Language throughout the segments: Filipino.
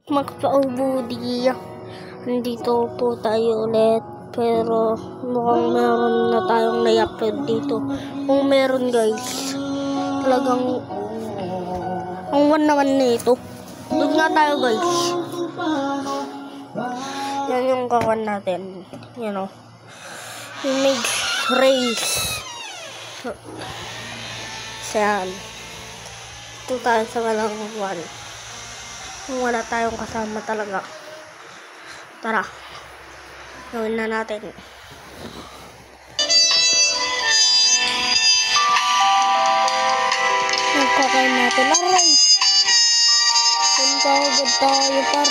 Magpaubudi. Nandito po tayo ulit. Pero mukhang meron na tayong na-upload dito. Kung meron guys, talagang ang one naman nito. Doon nga tayo guys. Yan yung kawan natin. You know. Image race. Yan. Ito tayo sa walang one. Kung wala tayong kasama talaga. Tara. Gawin na natin. Nagkakain natin. Aray! Punta agad tayo par.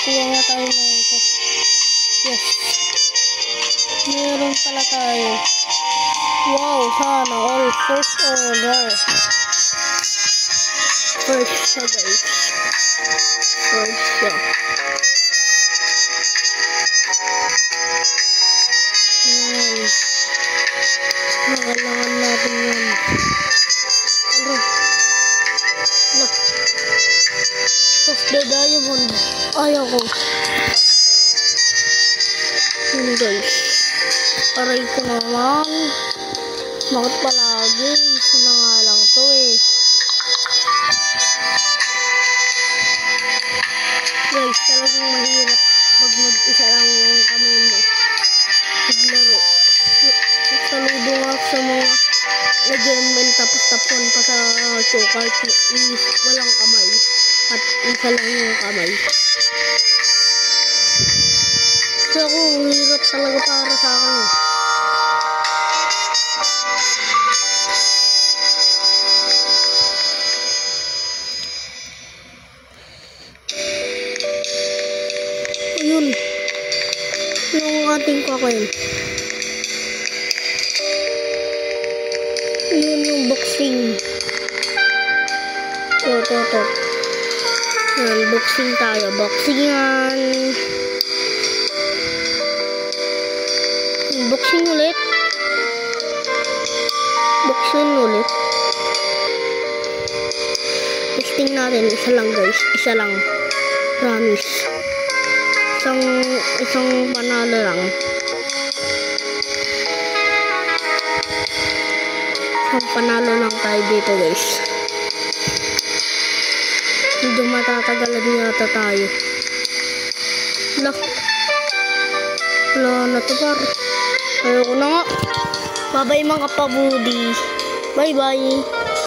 Kuha nga tayo na ito. Yes. Meron pala tayo. Wow, sana all first order. First siya guys. First siya. Kailangan natin yan. Ano? Look. Of the diamond. Ayaw ko. Yun guys. Aray ko naman. Bakit palagi? Isa na nga lang to eh. Guys, talagang mahirap pag mag-isa lang yung kamay mo. Naglaro. Saludo nga sa mga nag-ML tapos tapon pa sa chokart. Walang kamay. At isa lang yung kamay. Kasi ako, hirap talaga para sa akin. Ayun. Yung ating kakuin. Yun yung boxing. Ito. Yan, boxing tayo. Boxing yan. Boxing ulit. Boxing ulit. Testing natin. Isa lang guys. Isa lang. Promise. Isang panalo lang. Isang panalo lang tayo dito guys. Hindi matatagalan yata tayo. Wala na to par. Ayoko na nga. Bye-bye mga pabudi. Bye-bye.